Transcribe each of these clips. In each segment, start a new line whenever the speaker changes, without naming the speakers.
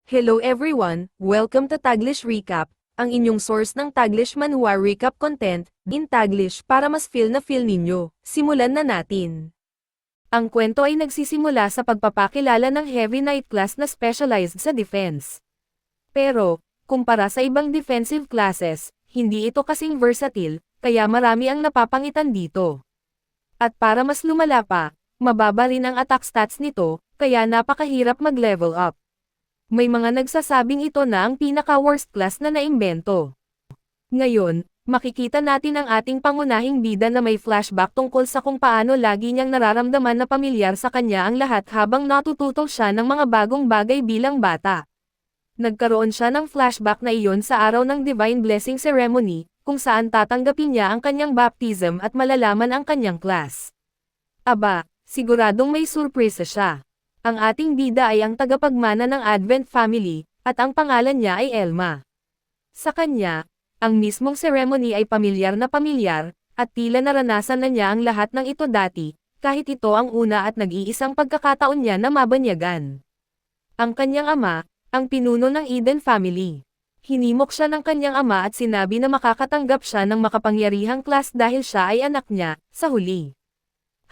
Hello everyone, welcome to Taglish Recap, ang inyong source ng Taglish Manhwa Recap content, in Taglish para mas feel na feel ninyo. Simulan na natin. Ang kwento ay nagsisimula sa pagpapakilala ng Heavy Knight class na specialized sa defense. Pero, kumpara sa ibang defensive classes, hindi ito kasing versatile, kaya marami ang napapangitan dito. At para mas lumala pa, mababa rin ang attack stats nito, kaya napakahirap mag-level up. May mga nagsasabing ito na ang pinaka-worst class na naimbento. Ngayon, makikita natin ang ating pangunahing bida na may flashback tungkol sa kung paano lagi niyang nararamdaman na pamilyar sa kanya ang lahat habang natututo siya ng mga bagong bagay bilang bata. Nagkaroon siya ng flashback na iyon sa araw ng Divine Blessing Ceremony, kung saan tatanggapin niya ang kanyang baptism at malalaman ang kanyang class. Aba, siguradong may surpresa siya. Ang ating bida ay ang tagapagmana ng Advent family, at ang pangalan niya ay Elma. Sa kanya, ang mismong ceremony ay pamilyar, at tila naranasan na niya ang lahat ng ito dati, kahit ito ang una at nag-iisang pagkakataon niya na mabanyagan. Ang kanyang ama, ang pinuno ng Eden family. Hinimok siya ng kanyang ama at sinabi na makakatanggap siya ng makapangyarihang class dahil siya ay anak niya, sa huli.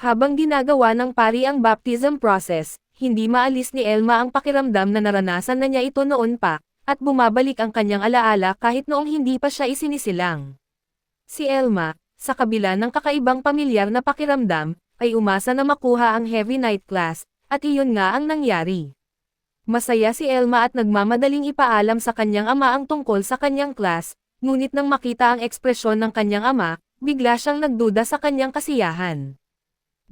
Habang ginagawa ng pari ang baptism process, hindi maalis ni Elma ang pakiramdam na naranasan na niya ito noon pa, at bumabalik ang kanyang alaala kahit noong hindi pa siya isinisilang. Si Elma, sa kabila ng kakaibang pamilyar na pakiramdam, ay umasa na makuha ang Heavy Knight class, at iyon nga ang nangyari. Masaya si Elma at nagmamadaling ipaalam sa kanyang ama ang tungkol sa kanyang class, ngunit nang makita ang ekspresyon ng kanyang ama, bigla siyang nagduda sa kanyang kasiyahan.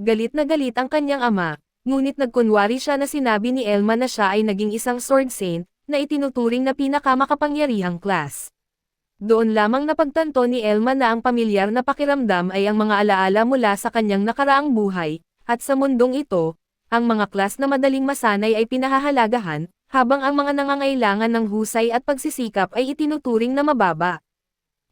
Galit na galit ang kanyang ama, ngunit nagkunwari siya na sinabi ni Elma na siya ay naging isang sword saint, na itinuturing na pinakamakapangyarihang class. Doon lamang napagtanto ni Elma na ang pamilyar na pakiramdam ay ang mga alaala mula sa kanyang nakaraang buhay, at sa mundong ito, ang mga class na madaling masanay ay pinahahalagahan, habang ang mga nangangailangan ng husay at pagsisikap ay itinuturing na mababa.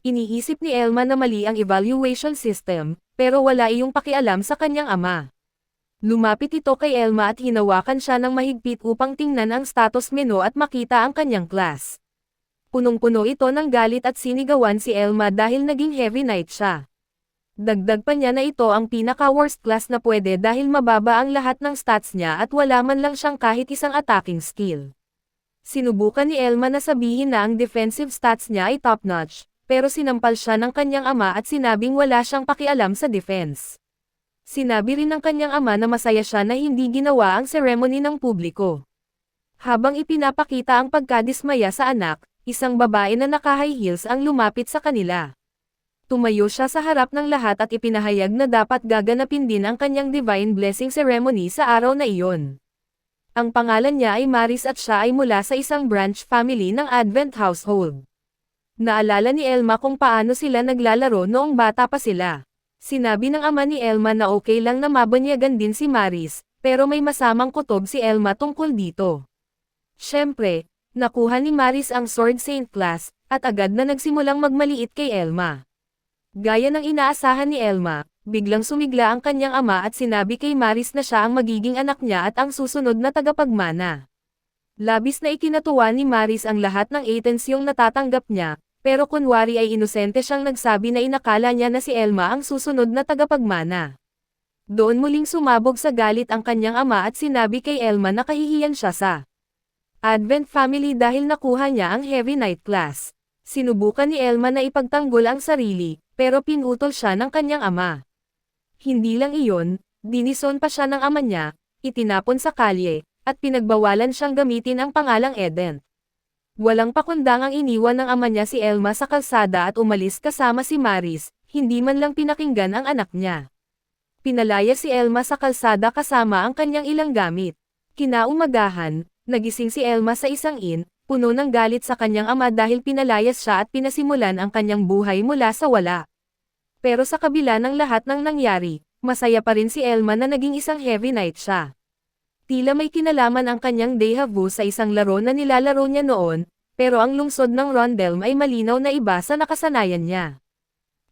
Iniisip ni Elma na mali ang evaluation system, pero wala iyong pakialam sa kanyang ama. Lumapit ito kay Elma at hinawakan siya ng mahigpit upang tingnan ang status menu at makita ang kanyang class. Punong-puno ito ng galit at sinigawan si Elma dahil naging Heavy Knight siya. Dagdag pa niya na ito ang pinaka-worst class na pwede dahil mababa ang lahat ng stats niya at wala man lang siyang kahit isang attacking skill. Sinubukan ni Elma na sabihin na ang defensive stats niya ay top-notch, pero sinampal siya ng kanyang ama at sinabing wala siyang pakialam sa defense. Sinabi rin ng kanyang ama na masaya siya na hindi ginawa ang ceremony ng publiko. Habang ipinapakita ang pagkadismaya sa anak, isang babae na naka-high heels ang lumapit sa kanila. Tumayo siya sa harap ng lahat at ipinahayag na dapat gaganapin din ang kanyang Divine Blessing Ceremony sa araw na iyon. Ang pangalan niya ay Maris at siya ay mula sa isang branch family ng Advent household. Naalala ni Elma kung paano sila naglalaro noong bata pa sila. Sinabi ng ama ni Elma na okay lang na mabanyagan din si Maris, pero may masamang kutob si Elma tungkol dito. Siyempre, nakuha ni Maris ang Sword Saint class, at agad na nagsimulang magmaliit kay Elma. Gaya ng inaasahan ni Elma, biglang sumigla ang kanyang ama at sinabi kay Maris na siya ang magiging anak niya at ang susunod na tagapagmana. Labis na ikinatuwa ni Maris ang lahat ng atensyong natatanggap niya, pero kunwari ay inosente siyang nagsabi na inakala niya na si Elma ang susunod na tagapagmana. Doon muling sumabog sa galit ang kanyang ama at sinabi kay Elma na kahihiyan siya sa Advent family dahil nakuha niya ang Heavy Knight class. Sinubukan ni Elma na ipagtanggol ang sarili, pero pinutol siya ng kanyang ama. Hindi lang iyon, dinison pa siya ng ama niya, itinapon sa kalye, at pinagbawalan siyang gamitin ang pangalang Eden. Walang pakundangang iniwan ng ama niya si Elma sa kalsada at umalis kasama si Maris, hindi man lang pinakinggan ang anak niya. Pinalaya si Elma sa kalsada kasama ang kanyang ilang gamit. Kinaumagahan, nagising si Elma sa isang inn, puno ng galit sa kanyang ama dahil pinalayas siya at pinasimulan ang kanyang buhay mula sa wala. Pero sa kabila ng lahat ng nangyari, masaya pa rin si Elma na naging isang Heavy Knight siya. Tila may kinalaman ang kanyang déjà vu sa isang laro na nilalaro niya noon, pero ang lungsod ng Rondelm ay malinaw na iba sa nakasanayan niya.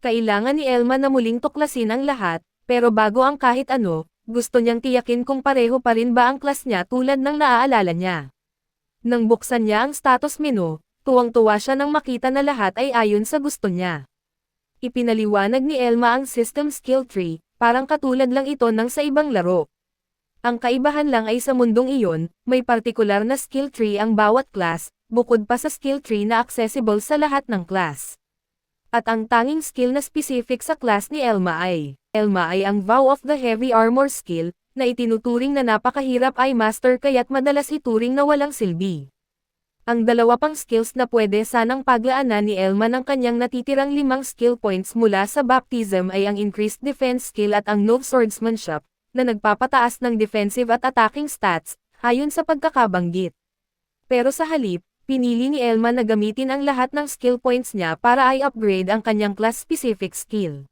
Kailangan ni Elma na muling tuklasin ang lahat, pero bago ang kahit ano, gusto niyang tiyakin kung pareho pa rin ba ang class niya tulad ng naaalala niya. Nang buksan niya ang status menu, tuwang-tuwa siya nang makita na lahat ay ayon sa gusto niya. Ipinaliwanag ni Elma ang system skill tree, parang katulad lang ito ng sa ibang laro. Ang kaibahan lang ay sa mundong iyon, may partikular na skill tree ang bawat class, bukod pa sa skill tree na accessible sa lahat ng class. At ang tanging skill na specific sa class ni Elma ay ang Vow of the Heavy Armor skill, na itinuturing na napakahirap ay master kaya't madalas ituring na walang silbi. Ang dalawa pang skills na pwede sanang paglaanan ni Elma ng kanyang natitirang 5 skill points mula sa baptism ay ang increased defense skill at ang Nov Swordsmanship, na nagpapataas ng defensive at attacking stats, ayon sa pagkakabanggit. Pero sa halip, pinili ni Elma na gamitin ang lahat ng skill points niya para i-upgrade ang kanyang class-specific skill.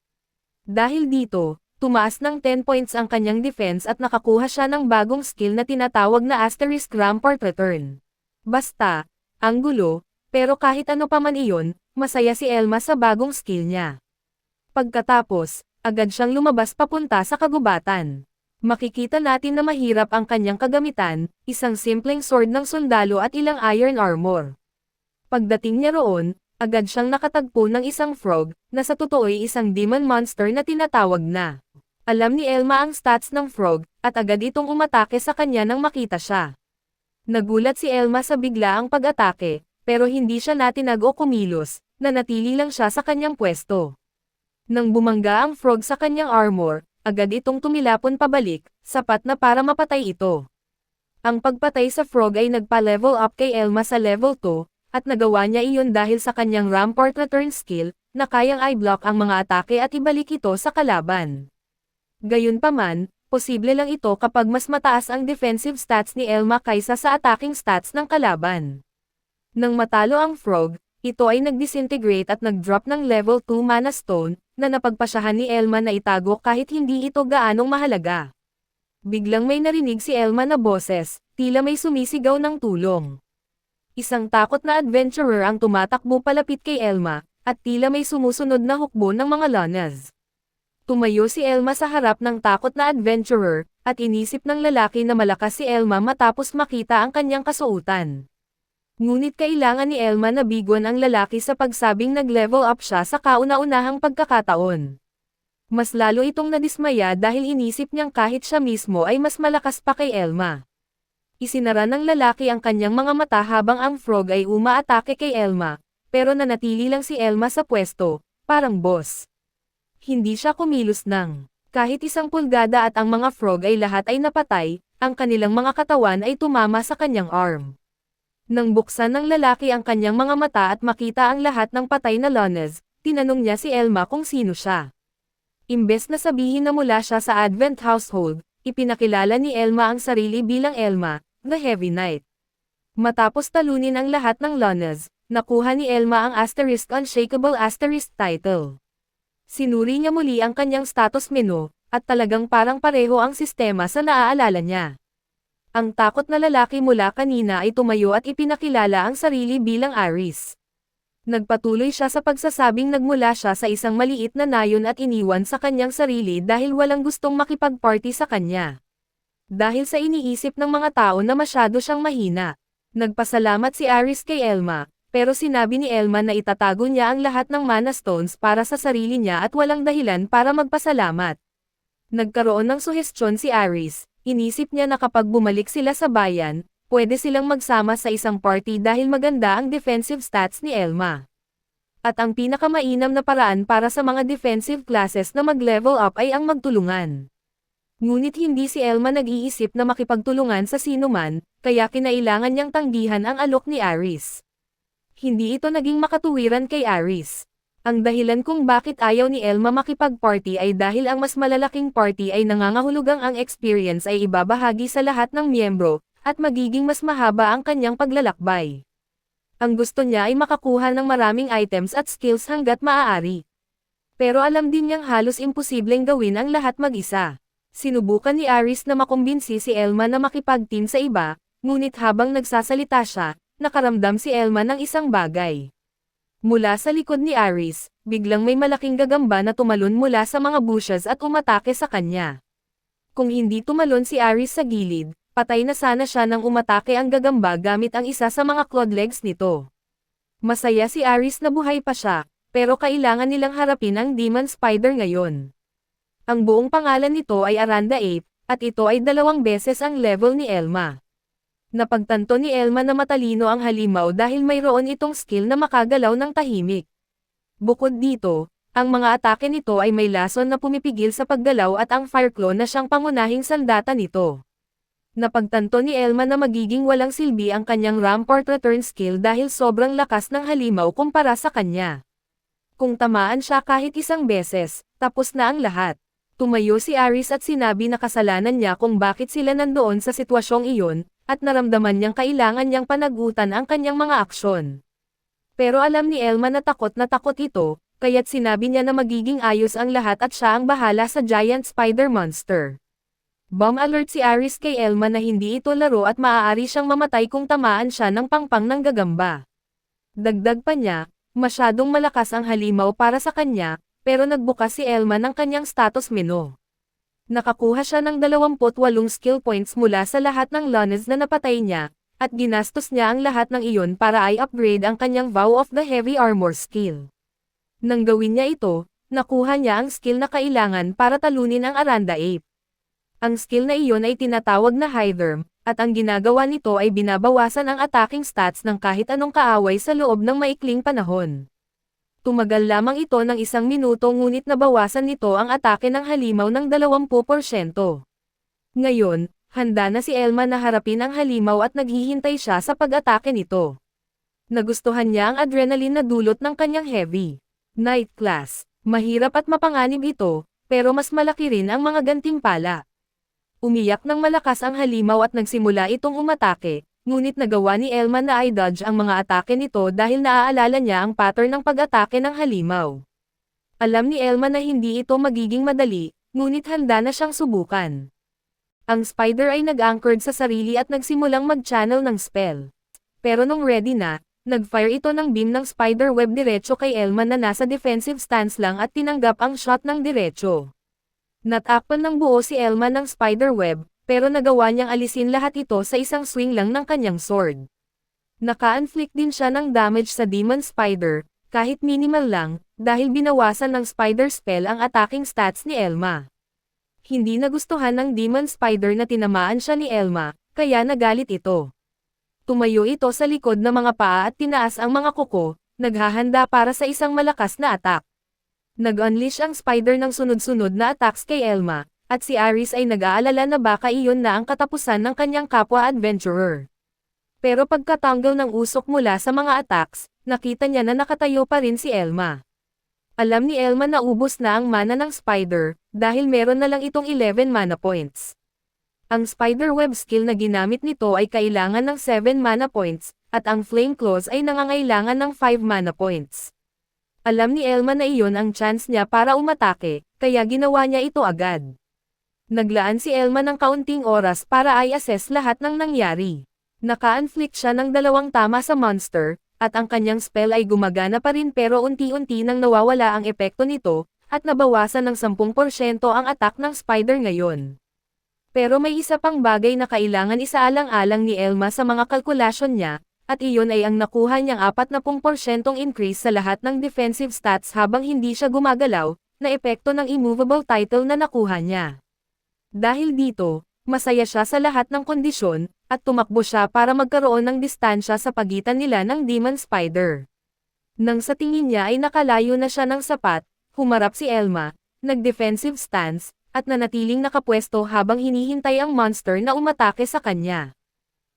Dahil dito, tumaas ng 10 points ang kanyang defense at nakakuha siya ng bagong skill na tinatawag na Asterisk Rampart Return. Basta, ang gulo, pero kahit ano pa man iyon, masaya si Elma sa bagong skill niya. Pagkatapos, agad siyang lumabas papunta sa kagubatan. Makikita natin na mahirap ang kanyang kagamitan, isang simpleng sword ng sundalo at ilang iron armor. Pagdating niya roon, agad siyang nakatagpo ng isang frog, na sa totoo'y isang demon monster na tinatawag na. Alam ni Elma ang stats ng frog, at agad itong umatake sa kanya nang makita siya. Nagulat si Elma sa biglaang pag-atake, pero hindi siya natinag o kumilos, nanatili lang siya sa kanyang pwesto. Nang bumangga ang frog sa kanyang armor, agad itong tumilapon pabalik, sapat na para mapatay ito. Ang pagpatay sa frog ay nagpa-level up kay Elma sa level 2, at nagawa niya iyon dahil sa kanyang Rampart Return skill, na kayang i-block ang mga atake at ibalik ito sa kalaban. Gayunpaman, posible lang ito kapag mas mataas ang defensive stats ni Elma kaysa sa attacking stats ng kalaban. Nang matalo ang frog, ito ay nag-disintegrate at nag-drop ng level 2 mana stone, na napagpasyahan ni Elma na itago kahit hindi ito gaanong mahalaga. Biglang may narinig si Elma na boses, tila may sumisigaw ng tulong. Isang takot na adventurer ang tumatakbo palapit kay Elma, at tila may sumusunod na hukbo ng mga Lonas. Tumayo si Elma sa harap ng takot na adventurer, at inisip ng lalaki na malakas si Elma matapos makita ang kanyang kasuotan. Ngunit kailangan ni Elma na bigwan ang lalaki sa pagsabing nag-level up siya sa kauna-unahang pagkakataon. Mas lalo itong nadismaya dahil inisip niyang kahit siya mismo ay mas malakas pa kay Elma. Isinara ng lalaki ang kanyang mga mata habang ang frog ay umaatake kay Elma, pero nanatili lang si Elma sa pwesto, parang boss. Hindi siya kumilos ng kahit 1 pulgada at ang mga frog ay lahat ay napatay, ang kanilang mga katawan ay tumama sa kanyang arm. Nang buksan ng lalaki ang kanyang mga mata at makita ang lahat ng patay na Lonas, tinanong niya si Elma kung sino siya. Imbes na sabihin na mula siya sa Advent household, ipinakilala ni Elma ang sarili bilang Elma, the Heavy Knight. Matapos talunin ang lahat ng Lonas, nakuha ni Elma ang Asterisk Unshakable Asterisk title. Sinuri niya muli ang kanyang status menu, at talagang parang pareho ang sistema sa naaalala niya. Ang takot na lalaki mula kanina ay tumayo at ipinakilala ang sarili bilang Aris. Nagpatuloy siya sa pagsasabing nagmula siya sa isang maliit na nayon at iniwan sa kanyang sarili dahil walang gustong makipag-party sa kanya. Dahil sa iniisip ng mga tao na masyado siyang mahina. Nagpasalamat si Aris kay Elma, pero sinabi ni Elma na itatago niya ang lahat ng mana stones para sa sarili niya at walang dahilan para magpasalamat. Nagkaroon ng suhestyon si Aris, inisip niya na kapag bumalik sila sa bayan, pwede silang magsama sa isang party dahil maganda ang defensive stats ni Elma. At ang pinakamainam na paraan para sa mga defensive classes na mag-level up ay ang magtulungan. Ngunit hindi si Elma nag-iisip na makipagtulungan sa sinuman, kaya kinailangan niyang tanggihan ang alok ni Aris. Hindi ito naging makatuwiran kay Aris. Ang dahilan kung bakit ayaw ni Elma makipag-party ay dahil ang mas malalaking party ay nangangahulugang ang experience ay ibabahagi sa lahat ng miyembro, at magiging mas mahaba ang kanyang paglalakbay. Ang gusto niya ay makakuha ng maraming items at skills hanggat maaari. Pero alam din niyang halos imposibleng gawin ang lahat mag-isa. Sinubukan ni Aris na makumbinsi si Elma na makipag-team sa iba, ngunit habang nagsasalita siya, nakaramdam si Elma ng isang bagay. Mula sa likod ni Aris, biglang may malaking gagamba na tumalon mula sa mga bushes at umatake sa kanya. Kung hindi tumalon si Aris sa gilid, Patay na sana siya nang umatake ang gagamba gamit ang isa sa mga clawed legs nito. Masaya si Aris na buhay pa siya, pero kailangan nilang harapin ang Demon Spider ngayon. Ang buong pangalan nito ay Aranda Ape, at ito ay 2 beses ang level ni Elma. Napagtanto ni Elma na matalino ang halimaw dahil mayroon itong skill na makagalaw ng tahimik. Bukod dito, ang mga atake nito ay may lason na pumipigil sa paggalaw at ang Fire Claw na siyang pangunahing sandata nito. Napagtanto ni Elma na magiging walang silbi ang kanyang Rampart Return skill dahil sobrang lakas ng halimaw kumpara sa kanya. Kung tamaan siya kahit isang beses, tapos na ang lahat. Tumayo si Aris at sinabi na kasalanan niya kung bakit sila nandoon sa sitwasyong iyon, at naramdaman niyang kailangan niyang panagutan ang kanyang mga aksyon. Pero alam ni Elma na takot ito, kaya't sinabi niya na magiging ayos ang lahat at siya ang bahala sa giant spider monster. Bomb alert si Aris kay Elma na hindi ito laro at maaari siyang mamatay kung tamaan siya ng pangpang ng gagamba. Dagdag pa niya, masyadong malakas ang halimaw para sa kanya, pero nagbukas si Elma ng kanyang status menu. Nakakuha siya ng 28 skill points mula sa lahat ng Lones na napatay niya, at ginastos niya ang lahat ng iyon para i-upgrade ang kanyang Vow of the Heavy Armor skill. Nang gawin niya ito, nakuha niya ang skill na kailangan para talunin ang Aranda Ape. Ang skill na iyon ay tinatawag na Hytherm, at ang ginagawa nito ay binabawasan ang attacking stats ng kahit anong kaaway sa loob ng maikling panahon. Tumagal lamang ito ng 1 minuto ngunit nabawasan nito ang atake ng halimaw ng 20%. Ngayon, handa na si Elma na harapin ang halimaw at naghihintay siya sa pag-atake nito. Nagustuhan niya ang adrenaline na dulot ng kanyang heavy night class. Mahirap at mapanganib ito, pero mas malaki rin ang mga gantimpala. Umiyak ng malakas ang halimaw at nagsimula itong umatake, ngunit nagawa ni Elma na i-dodge ang mga atake nito dahil naaalala niya ang pattern ng pag-atake ng halimaw. Alam ni Elma na hindi ito magiging madali, ngunit handa na siyang subukan. Ang spider ay nag-anchored sa sarili at nagsimulang mag-channel ng spell. Pero nung ready na, nag-fire ito ng beam ng spider web diretso kay Elma na nasa defensive stance lang at tinanggap ang shot ng diretso. Natakpan ng buo si Elma ng spider web, pero nagawa niyang alisin lahat ito sa isang swing lang ng kanyang sword. Naka-inflict din siya ng damage sa Demon Spider, kahit minimal lang, dahil binawasan ng spider spell ang attacking stats ni Elma. Hindi nagustuhan ng Demon Spider na tinamaan siya ni Elma, kaya nagalit ito. Tumayo ito sa likod ng mga paa at tinaas ang mga kuko, naghahanda para sa isang malakas na attack. Nag-unleash ang spider ng sunod-sunod na attacks kay Elma, at si Aris ay nag-aalala na baka iyon na ang katapusan ng kanyang kapwa-adventurer. Pero pagkatanggal ng usok mula sa mga attacks, nakita niya na nakatayo pa rin si Elma. Alam ni Elma na ubos na ang mana ng spider, dahil meron na lang itong 11 mana points. Ang spider web skill na ginamit nito ay kailangan ng 7 mana points, at ang flame claws ay nangangailangan ng 5 mana points. Alam ni Elma na iyon ang chance niya para umatake, kaya ginawa niya ito agad. Naglaan si Elma ng kaunting oras para i-assess lahat ng nangyari. Naka-inflict siya ng 2 tama sa monster, at ang kanyang spell ay gumagana pa rin pero unti-unti nang nawawala ang epekto nito, at nabawasan ng 10% ang attack ng spider ngayon. Pero may isa pang bagay na kailangan isaalang-alang ni Elma sa mga kalkulasyon niya, at iyon ay ang nakuha niyang 40% increase sa lahat ng defensive stats habang hindi siya gumagalaw, na epekto ng immovable title na nakuha niya. Dahil dito, masaya siya sa lahat ng kondisyon, at tumakbo siya para magkaroon ng distansya sa pagitan nila ng Demon Spider. Nang sa tingin niya ay nakalayo na siya ng sapat, humarap si Elma, nag-defensive stance, at nanatiling nakapwesto habang hinihintay ang monster na umatake sa kanya.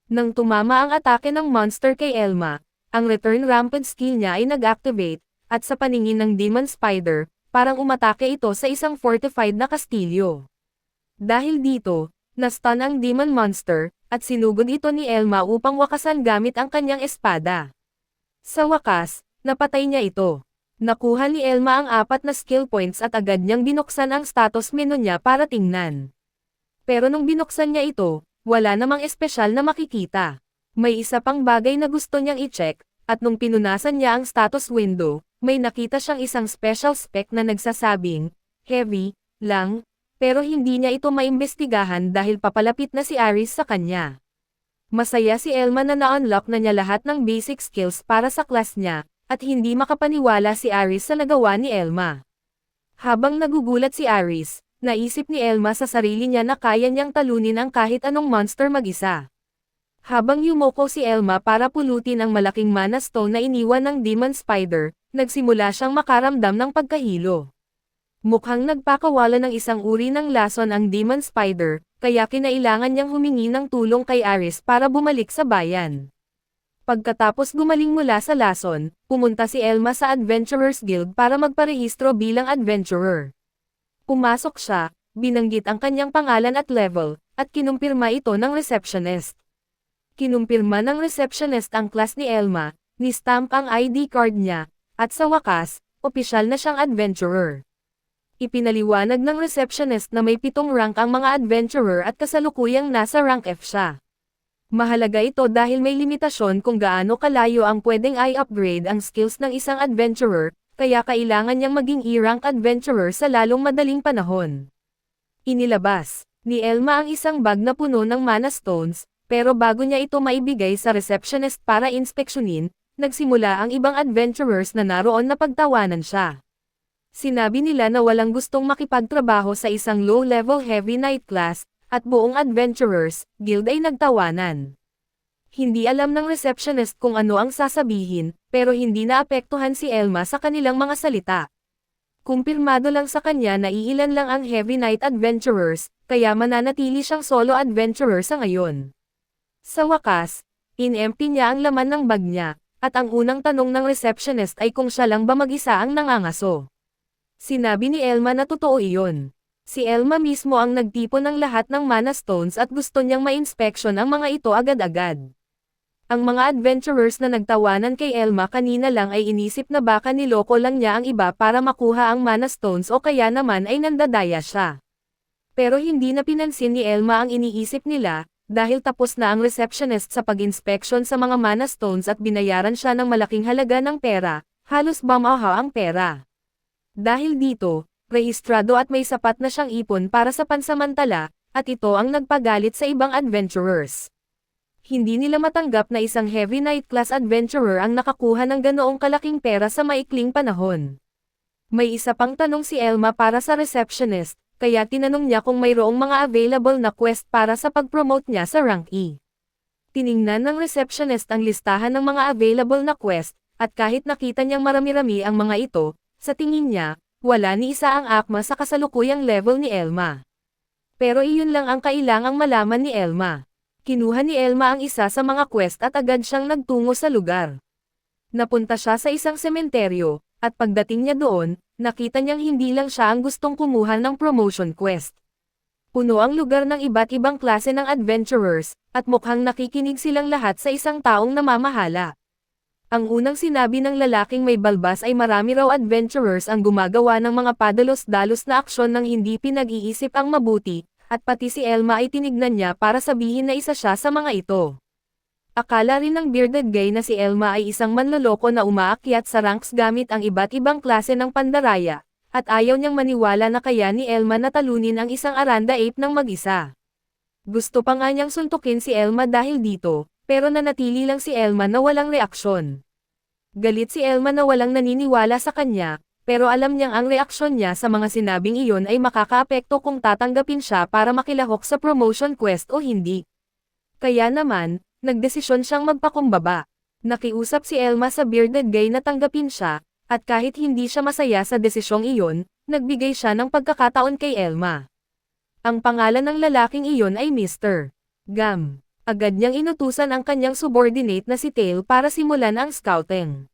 Nang tumama ang atake ng monster kay Elma, ang return rampant skill niya ay nag-activate, at sa paningin ng Demon Spider, parang umatake ito sa isang fortified na kastilyo. Dahil dito, na-stun ang Demon Monster, at sinugod ito ni Elma upang wakasan gamit ang kanyang espada. Sa wakas, napatay niya ito. Nakuha ni Elma ang 4 na skill points at agad niyang binuksan ang status menu niya para tingnan. Pero nung binuksan niya ito, wala namang espesyal na makikita. May isa pang bagay na gusto niyang i-check, at nung pinunasan niya ang status window, may nakita siyang isang special spec na nagsasabing, heavy, lang, pero hindi niya ito maimbestigahan dahil papalapit na si Aris sa kanya. Masaya si Elma na na-unlock na niya lahat ng basic skills para sa class niya, at hindi makapaniwala si Aris sa nagawa ni Elma. Habang nagugulat si Aris, naisip ni Elma sa sarili niya na kaya niyang talunin ang kahit anong monster mag-isa. Habang yumoko si Elma para pulutin ang malaking mana stone na iniwan ng Demon Spider, nagsimula siyang makaramdam ng pagkahilo. Mukhang nagpakawala ng isang uri ng lason ang Demon Spider, kaya kinailangan niyang humingi ng tulong kay Aris para bumalik sa bayan. Pagkatapos gumaling mula sa lason, pumunta si Elma sa Adventurers Guild para magparehistro bilang adventurer. Pumasok siya, binanggit ang kanyang pangalan at level, at kinumpirma ito ng receptionist. Kinumpirma ng receptionist ang class ni Elma, ni-stamp ang ID card niya, at sa wakas, opisyal na siyang adventurer. Ipinaliwanag ng receptionist na may 7 rank ang mga adventurer at kasalukuyang nasa rank F siya. Mahalaga ito dahil may limitasyon kung gaano kalayo ang pwedeng i-upgrade ang skills ng isang adventurer, kaya kailangan niyang maging E-rank adventurer sa lalong madaling panahon. Inilabas ni Elma ang isang bag na puno ng mana stones, pero bago niya ito maibigay sa receptionist para inspeksyonin, nagsimula ang ibang adventurers na naroon na pagtawanan siya. Sinabi nila na walang gustong makipagtrabaho sa isang low-level heavy knight class, at buong adventurers guild ay nagtawanan. Hindi alam ng receptionist kung ano ang sasabihin, pero hindi naapektuhan si Elma sa kanilang mga salita. Kumpirmado lang sa kanya na iilan lang ang heavy knight adventurers, kaya mananatili siyang solo adventurer sa ngayon. Sa wakas, in-empty niya ang laman ng bag niya, at ang unang tanong ng receptionist ay kung siya lang ba mag-isa ang nangangaso. Sinabi ni Elma na totoo iyon. Si Elma mismo ang nagtipon ng lahat ng mana stones at gusto niyang ma-inspeksyon ang mga ito agad-agad. Ang mga adventurers na nagtawanan kay Elma kanina lang ay inisip na baka niloko lang niya ang iba para makuha ang mana stones o kaya naman ay nandadaya siya. Pero hindi na pinansin ni Elma ang iniisip nila, dahil tapos na ang receptionist sa pag-inspeksyon sa mga mana stones at binayaran siya ng malaking halaga ng pera, halos bumaha ang pera. Dahil dito, rehistrado at may sapat na siyang ipon para sa pansamantala, at ito ang nagpagalit sa ibang adventurers. Hindi nila matanggap na isang heavy knight class adventurer ang nakakuha ng ganoong kalaking pera sa maikling panahon. May isa pang tanong si Elma para sa receptionist, kaya tinanong niya kung mayroong mga available na quest para sa pag-promote niya sa rank E. Tiningnan ng receptionist ang listahan ng mga available na quest, at kahit nakita niyang marami-rami ang mga ito, sa tingin niya, wala ni isa ang akma sa kasalukuyang level ni Elma. Pero iyon lang ang kailangang malaman ni Elma. Kinuha ni Elma ang isa sa mga quest at agad siyang nagtungo sa lugar. Napunta siya sa isang sementeryo, at pagdating niya doon, nakita niyang hindi lang siya ang gustong kumuha ng promotion quest. Puno ang lugar ng iba't ibang klase ng adventurers, at mukhang nakikinig silang lahat sa isang taong namamahala. Ang unang sinabi ng lalaking may balbas ay marami raw adventurers ang gumagawa ng mga padalos-dalos na aksyon ng hindi pinag-iisip ang mabuti, at pati si Elma ay tinignan niya para sabihin na isa siya sa mga ito. Akala rin ng bearded guy na si Elma ay isang manloloko na umaakyat sa ranks gamit ang iba't ibang klase ng pandaraya, at ayaw niyang maniwala na kaya ni Elma na talunin ang isang Aranda ape ng mag-isa. Gusto pa nga niyang suntukin si Elma dahil dito, pero nanatili lang si Elma na walang reaksyon. Galit si Elma na walang naniniwala sa kanya, pero alam niyang ang reaksyon niya sa mga sinabing iyon ay makakaapekto kung tatanggapin siya para makilahok sa promotion quest o hindi. Kaya naman, nagdesisyon siyang magpakumbaba. Nakiusap si Elma sa bearded guy na tanggapin siya, at kahit hindi siya masaya sa desisyong iyon, nagbigay siya ng pagkakataon kay Elma. Ang pangalan ng lalaking iyon ay Mr. Gam. Agad niyang inutusan ang kanyang subordinate na si Tail para simulan ang scouting.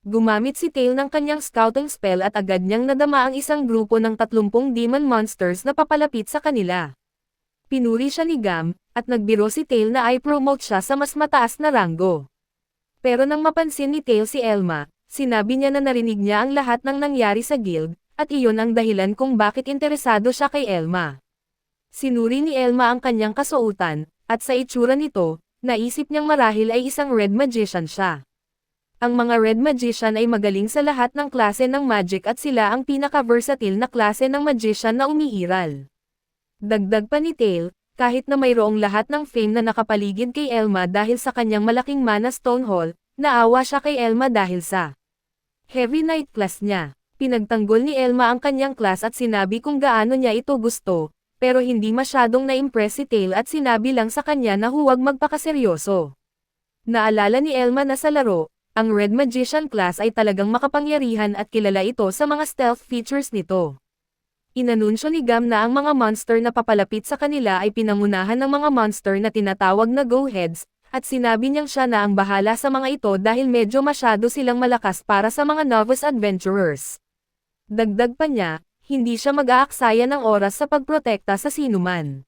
Gumamit si Tail ng kanyang scouting spell at agad niyang nadama ang isang grupo ng 30 demon monsters na papalapit sa kanila. Pinuri siya ni Gam, at nagbiro si Tail na i-promote siya sa mas mataas na ranggo. Pero nang mapansin ni Tail si Elma, sinabi niya na narinig niya ang lahat ng nangyari sa guild, at iyon ang dahilan kung bakit interesado siya kay Elma. Sinuri ni Elma ang kanyang kasuotan, at sa itsura nito, naisip niyang marahil ay isang red magician siya. Ang mga red magician ay magaling sa lahat ng klase ng magic at sila ang pinaka-versatile na klase ng magician na umiiral. Dagdag pa ni Tail, kahit na mayroong lahat ng fame na nakapaligid kay Elma dahil sa kanyang malaking mana Stone Hall, naawa siya kay Elma dahil sa Heavy Night class niya. Pinagtanggol ni Elma ang kanyang class at sinabi kung gaano niya ito gusto, pero hindi masyadong na-impress si Tail at sinabi lang sa kanya na huwag magpakaseryoso. Naalala ni Elma na sa laro, ang Red Magician class ay talagang makapangyarihan at kilala ito sa mga stealth features nito. Inanunsyo ni Gam na ang mga monster na papalapit sa kanila ay pinangunahan ng mga monster na tinatawag na Go-Heads, at sinabi niyang siya na ang bahala sa mga ito dahil medyo masyado silang malakas para sa mga novice adventurers. Dagdag pa niya, hindi siya mag-aaksaya ng oras sa pagprotekta sa sinuman.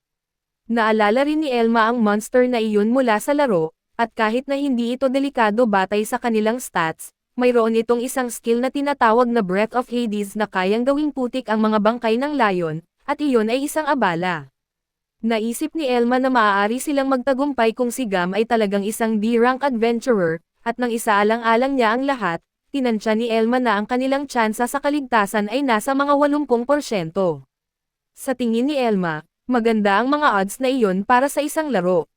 Naalala rin ni Elma ang monster na iyon mula sa laro, at kahit na hindi ito delikado batay sa kanilang stats, mayroon itong isang skill na tinatawag na Breath of Hades na kayang gawing putik ang mga bangkay ng layon, at iyon ay isang abala. Naisip ni Elma na maaari silang magtagumpay kung si Gam ay talagang isang D-rank adventurer, at nang isaalang-alang niya ang lahat, tinansya ni Elma na ang kanilang tsansa sa kaligtasan ay nasa mga 80%. Sa tingin ni Elma, maganda ang mga odds na iyon para sa isang laro.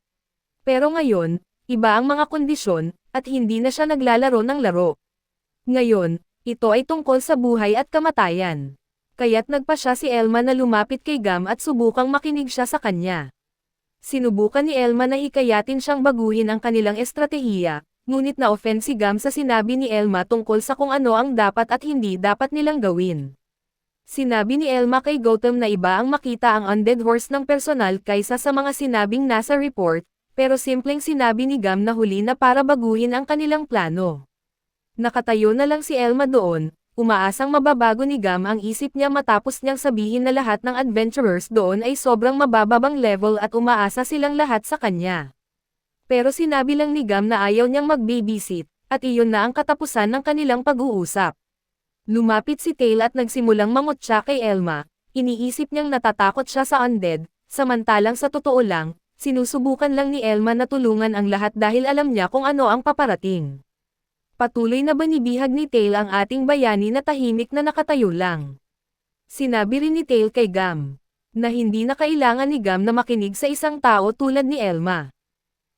Pero ngayon, iba ang mga kondisyon, at hindi na siya naglalaro ng laro. Ngayon, ito ay tungkol sa buhay at kamatayan. Kaya't nagpa siya si Elma na lumapit kay Gam at subukang makinig siya sa kanya. Sinubukan ni Elma na hikayatin siyang baguhin ang kanilang estratehiya, ngunit na-offend si Gam sa sinabi ni Elma tungkol sa kung ano ang dapat at hindi dapat nilang gawin. Sinabi ni Elma kay Gautam na iba ang makita ang undead horse ng personal kaysa sa mga sinabing nasa report, pero simpleng sinabi ni Gam na huli na para baguhin ang kanilang plano. Nakatayo na lang si Elma doon, umaasang mababago ni Gam ang isip niya matapos niyang sabihin na lahat ng adventurers doon ay sobrang mabababang level at umaasa silang lahat sa kanya. Pero sinabi lang ni Gam na ayaw niyang mag-babysit, at iyon na ang katapusan ng kanilang pag-uusap. Lumapit si Tail at nagsimulang mangutya kay Elma, iniisip niyang natatakot siya sa undead, samantalang sa totoo lang, sinusubukan lang ni Elma na tulungan ang lahat dahil alam niya kung ano ang paparating. Patuloy na banibihag ni Tail ang ating bayani na tahimik na nakatayo lang. Sinabi rin ni Tail kay Gam, na hindi na kailangan ni Gam na makinig sa isang tao tulad ni Elma.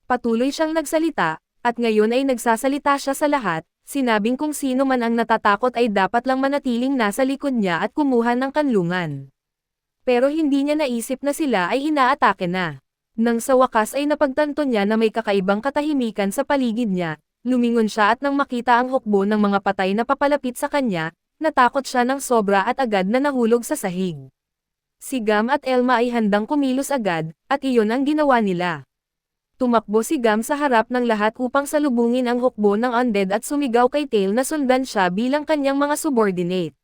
Patuloy siyang nagsalita, at ngayon ay nagsasalita siya sa lahat, sinabing kung sino man ang natatakot ay dapat lang manatiling nasa likod niya at kumuha ng kanlungan. Pero hindi niya naisip na sila ay inaatake na. Nang sa wakas ay napagtanto niya na may kakaibang katahimikan sa paligid niya, lumingon siya at nang makita ang hukbo ng mga patay na papalapit sa kanya, natakot siya ng sobra at agad na nahulog sa sahig. Si Gam at Elma ay handang kumilos agad, at iyon ang ginawa nila. Tumakbo si Gam sa harap ng lahat upang salubungin ang hukbo ng undead at sumigaw kay Tail na sundan siya bilang kanyang mga subordinate.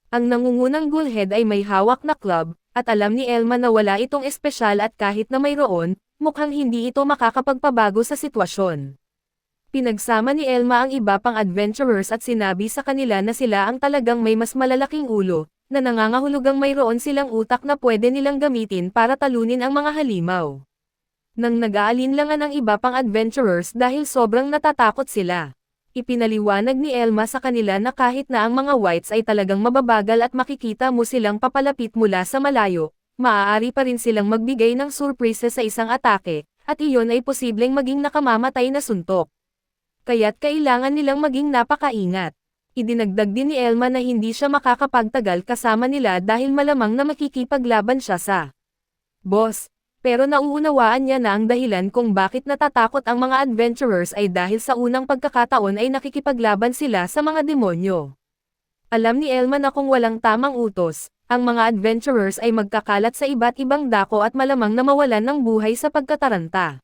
Ang nangungunang Ghoulhead ay may hawak na club, at alam ni Elma na wala itong espesyal at kahit na mayroon, mukhang hindi ito makakapagpabago sa sitwasyon. Pinagsama ni Elma ang iba pang adventurers at sinabi sa kanila na sila ang talagang may mas malalaking ulo, na nangangahulugang mayroon silang utak na pwede nilang gamitin para talunin ang mga halimaw. Nang nag-aalinlangan ang iba pang adventurers dahil sobrang natatakot sila. Ipinaliwanag ni Elma sa kanila na kahit na ang mga whites ay talagang mababagal at makikita mo silang papalapit mula sa malayo, maaari pa rin silang magbigay ng surprise sa isang atake, at iyon ay posibleng maging nakamamatay na suntok. Kaya't kailangan nilang maging napakaingat. Idinagdag din ni Elma na hindi siya makakapagtagal kasama nila dahil malamang na makikipaglaban siya sa boss. Pero nauunawaan niya na ang dahilan kung bakit natatakot ang mga adventurers ay dahil sa unang pagkakataon ay nakikipaglaban sila sa mga demonyo. Alam ni Elma na kung walang tamang utos, ang mga adventurers ay magkakalat sa iba't ibang dako at malamang na mawalan ng buhay sa pagkataranta.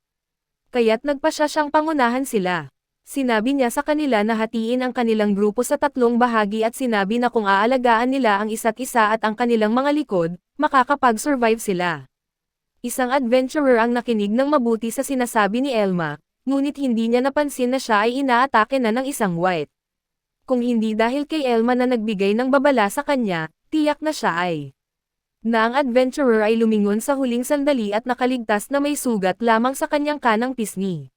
Kaya't nagpa siyang pangunahan sila. Sinabi niya sa kanila na hatiin ang kanilang grupo sa 3 bahagi at sinabi na kung aalagaan nila ang isa't isa at ang kanilang mga likod, makakapag-survive sila. Isang adventurer ang nakinig ng mabuti sa sinasabi ni Elma, ngunit hindi niya napansin na siya ay inaatake na ng isang white. Kung hindi dahil kay Elma na nagbigay ng babala sa kanya, tiyak na siya ay na ang adventurer ay lumingon sa huling sandali at nakaligtas na may sugat lamang sa kanyang kanang pisngi.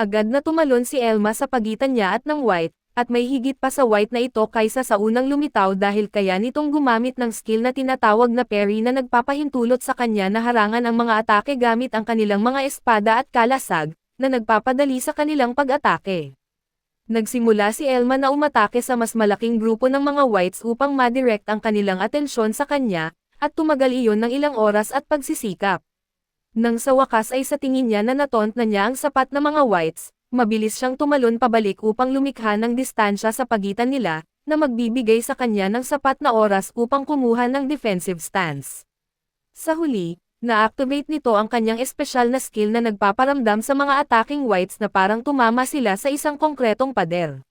Agad na tumalon si Elma sa pagitan niya at ng white, At may higit pa sa white na ito kaysa sa unang lumitaw dahil kaya nitong gumamit ng skill na tinatawag na parry na nagpapahintulot sa kanya na harangan ang mga atake gamit ang kanilang mga espada at kalasag, na nagpapadali sa kanilang pag-atake. Nagsimula si Elma na umatake sa mas malaking grupo ng mga whites upang madirect ang kanilang atensyon sa kanya, at tumagal iyon ng ilang oras at pagsisikap. Nang sa wakas ay sa tingin niya na nataunt na niya ang sapat na mga whites, mabilis siyang tumalon pabalik upang lumikha ng distansya sa pagitan nila, na magbibigay sa kanya ng sapat na oras upang kumuha ng defensive stance. Sa huli, na-activate nito ang kanyang espesyal na skill na nagpaparamdam sa mga attacking whites na parang tumama sila sa isang konkretong pader.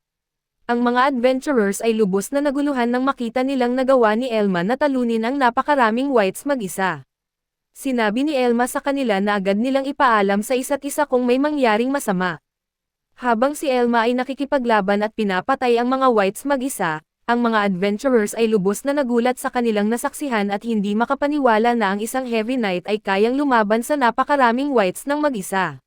Ang mga adventurers ay lubos na naguluhan nang makita nilang nagawa ni Elma na talunin ang napakaraming whites mag-isa. Sinabi ni Elma sa kanila na agad nilang ipaalam sa isa't isa kung may mangyaring masama. Habang si Elma ay nakikipaglaban at pinapatay ang mga whites mag-isa, ang mga adventurers ay lubos na nagulat sa kanilang nasaksihan at hindi makapaniwala na ang isang heavy knight ay kayang lumaban sa napakaraming whites ng mag-isa.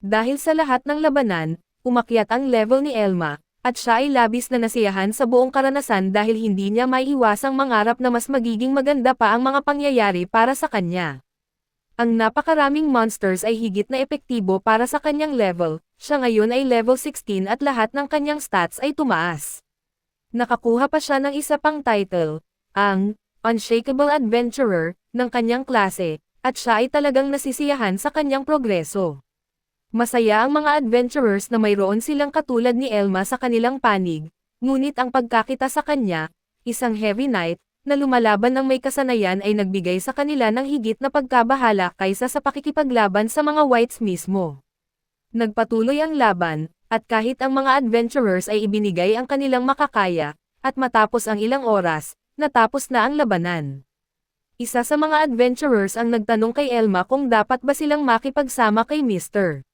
Dahil sa lahat ng labanan, umakyat ang level ni Elma, at siya ay labis na nasiyahan sa buong karanasan dahil hindi niya maiiwasang mangarap na mas magiging maganda pa ang mga pangyayari para sa kanya. Ang napakaraming monsters ay higit na epektibo para sa kanyang level, siya ngayon ay level 16 at lahat ng kanyang stats ay tumaas. Nakakuha pa siya ng isa pang title, ang Unshakable Adventurer, ng kanyang klase, at siya ay talagang nasisiyahan sa kanyang progreso. Masaya ang mga adventurers na mayroon silang katulad ni Elma sa kanilang panig, ngunit ang pagkakita sa kanya, isang heavy knight, na lumalaban ng may kasanayan ay nagbigay sa kanila ng higit na pagkabahala kaysa sa pakikipaglaban sa mga whites mismo. Nagpatuloy ang laban, at kahit ang mga adventurers ay ibinigay ang kanilang makakaya, at matapos ang ilang oras, natapos na ang labanan. Isa sa mga adventurers ang nagtanong kay Elma kung dapat ba silang makipagsama kay Mr.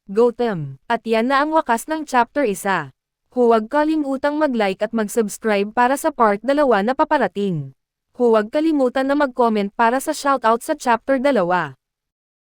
Gotham. At yan na ang wakas ng chapter 1. Huwag kalimutang mag-like at mag-subscribe para sa part 2 na paparating. Huwag kalimutan na mag-comment para sa shoutout sa chapter 2.